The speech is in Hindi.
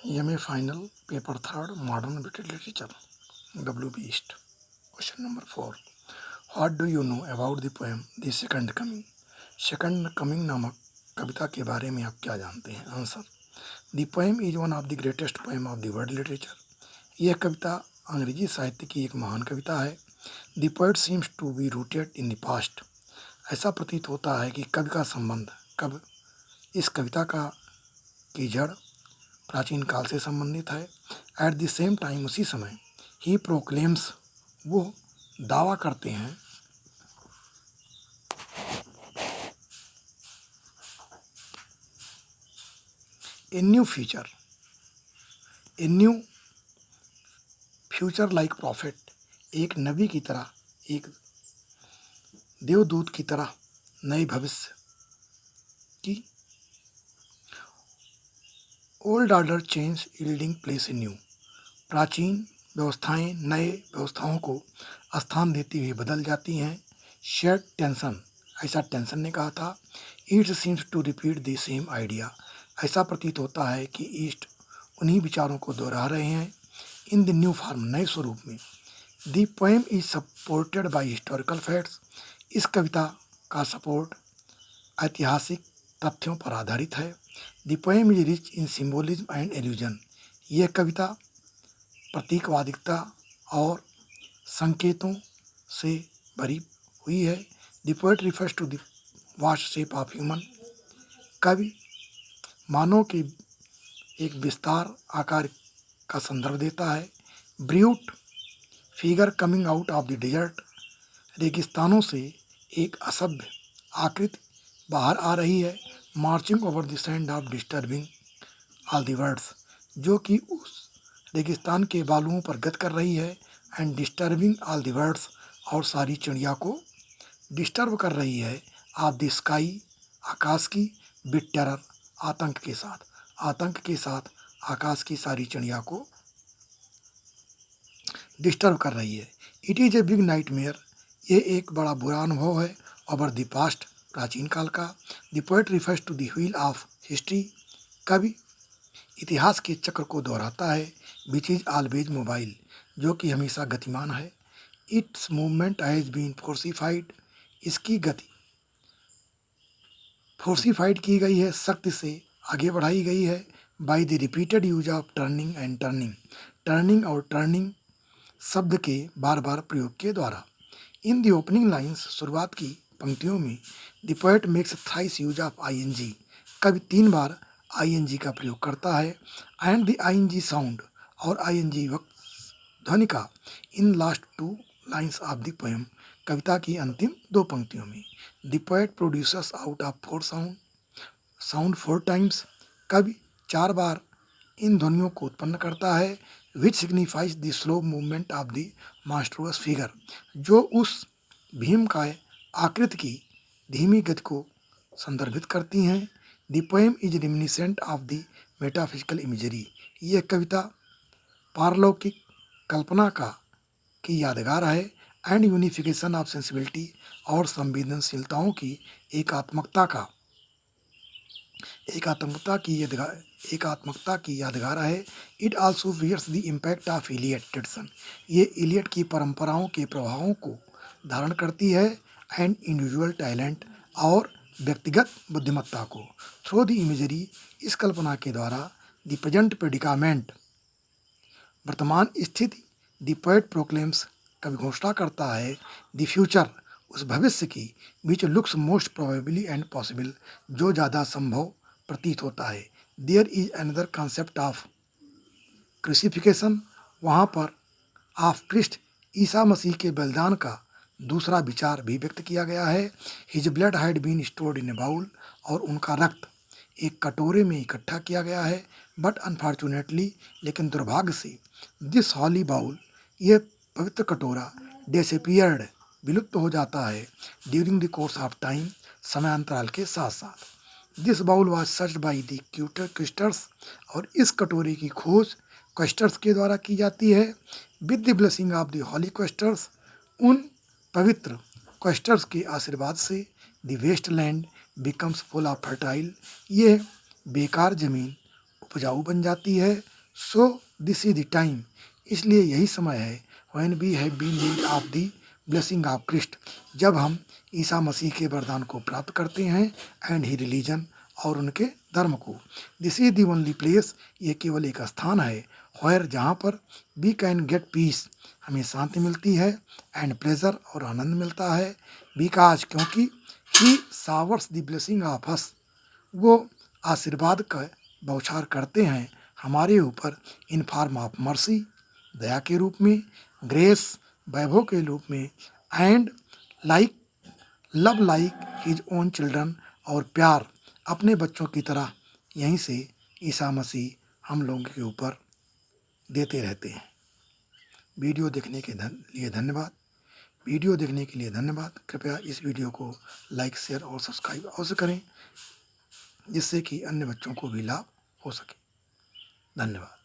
MA final paper third modern British literature WB ईस्ट। Question number 4, what do you know about the poem the second coming? Second coming नामक कविता के बारे में आप क्या जानते हैं? Answer, the poem is one of the greatest poem of the world literature. यह कविता अंग्रेजी साहित्य की एक महान कविता है। The poet seems to be rooted in the past. ऐसा प्रतीत होता है कि कवि का संबंध कब इस कविता की जड़ प्राचीन काल से संबंधित है। एट द सेम टाइम, उसी समय, ही प्रोक्लेम्स, वो दावा करते हैं, a new future like profit, एक नबी की तरह, एक देवदूत की तरह नए भविष्य की। Old order change yielding place in new, प्राचीन व्यवस्थाएं नए व्यवस्थाओं को स्थान देती हुई बदल जाती हैं। शेयर्ड टेंशन, ऐसा टेंशन ने कहा था। ईस्ट seems to repeat the same idea, ऐसा प्रतीत होता है कि ईस्ट उन्हीं विचारों को दोहरा रहे हैं। इन द न्यू फॉर्म, नए स्वरूप में। The poem is supported by historical facts, इस कविता का सपोर्ट ऐतिहासिक तथ्यों पर आधारित है। The poem is rich in symbolism and allusion, यह कविता प्रतीकवादिकता और संकेतों से भरी हुई है। The poet refers to the vast shape of human, कवि मानव के एक विस्तार आकार का संदर्भ देता है। Brute figure coming out of the desert, रेगिस्तानों से एक असभ्य आकृति बाहर आ रही है। Marching over the sand of disturbing all the words, जो कि उस रेगिस्तान के बालुओं पर गत कर रही है। And disturbing all the words, और सारी चिड़िया को डिस्टर्ब कर रही है। ऑफ द स्काई, आकाश की। विद टेरर, आतंक के साथ, आतंक के साथ आकाश की सारी चिड़िया को डिस्टर्ब कर रही है। It is a big nightmare, ये एक बड़ा बुरा अनुभव है। ओवर द पास्ट, प्राचीन काल का। The poet refers to the wheel of history, कवि इतिहास के चक्र को दोहराता है। विच इज ऑलवेज मोबाइल, जो कि हमेशा गतिमान है। इट्स मूवमेंट हैज़ बीन फोर्सिफाइड, इसकी गति फोर्सिफाइड की गई है, शक्ति से आगे बढ़ाई गई है। By the repeated use of turning and turning, turning और टर्निंग शब्द के बार बार प्रयोग के द्वारा। इन द ओपनिंग लाइन्स, शुरुआत की पंक्तियों में, the poet makes thrice use of ING, कवि 3 बार ING का प्रयोग करता है। एंड द ING साउंड, और ING वक्त ध्वनि का, in last 2 lines of the poem, कविता की अंतिम 2 पंक्तियों में। The poet producers out of 4 sound 4 times, कवि 4 बार इन ध्वनियों को उत्पन्न करता है। Which signifies the slow movement of the masters figure, जो उस भीम का आकृति की धीमी गति को संदर्भित करती हैं। The poem is reminiscent of the metaphysical imagery, यह कविता पारलौकिक कल्पना की यादगार है। एंड यूनिफिकेशन ऑफ सेंसिबिलिटी, और संवेदनशीलताओं की एकात्मकता की यादगार है। It also wears the impact of Eliot tradition, ये इलियट की परंपराओं के प्रभावों को धारण करती है। एंड इंडिविजुअल टैलेंट, और व्यक्तिगत बुद्धिमत्ता को। थ्रू द इमेजरी, इस कल्पना के द्वारा। द प्रेजेंट प्रेडिकामेंट, वर्तमान स्थिति। द पोएट प्रोक्लेम्स, कवि घोषणा करता है। द फ्यूचर, उस भविष्य की। Which looks most probably and possible, जो ज़्यादा संभव प्रतीत होता है। There is another concept of crucifixion, वहाँ पर ऑफ क्रिस्ट, ईसा मसीह के बलिदान का दूसरा विचार भी व्यक्त किया गया है। His blood had been stored in a bowl, और उनका रक्त एक कटोरे में इकट्ठा किया गया है। बट अनफॉर्चुनेटली, लेकिन दुर्भाग्य से, दिस हॉली बाउल, यह पवित्र कटोरा, डिसअपीयर्ड, विलुप्त हो जाता है। During the course of time, समयांतराल के साथ साथ। This bowl was searched by the questers, और इस कटोरे की खोज क्वेस्टर्स के द्वारा की जाती है। With the blessing of the holy questers, उन पवित्र क्वेस्टर्स के आशीर्वाद से। The waste land becomes full of fertile, ये बेकार जमीन उपजाऊ बन जाती है। So this is the time, इसलिए यही समय है, when we have been read of the blessing of Christ, जब हम ईसा मसीह के वरदान को प्राप्त करते हैं एंड ही रिलीजन, और उनके धर्म को। This is the only place, ये केवल एक स्थान है, वेयर जहाँ पर वी कैन गेट पीस, हमें शांति मिलती है, एंड प्लेजर और आनंद मिलता है, बिकॉज क्योंकि he showers the blessing of us, वो आशीर्वाद का बौछार करते हैं हमारे ऊपर, इन फॉर्म ऑफ मर्सी, दया के रूप में, ग्रेस, वैभव के रूप में, and like love like his own children, और प्यार अपने बच्चों की तरह यहीं से ईसा मसीह हम लोगों के ऊपर देते रहते हैं। वीडियो देखने के लिए धन्यवाद। वीडियो देखने के लिए धन्यवाद। कृपया इस वीडियो को लाइक, शेयर और सब्सक्राइब अवश्य करें, जिससे कि अन्य बच्चों को भी लाभ हो सके। धन्यवाद।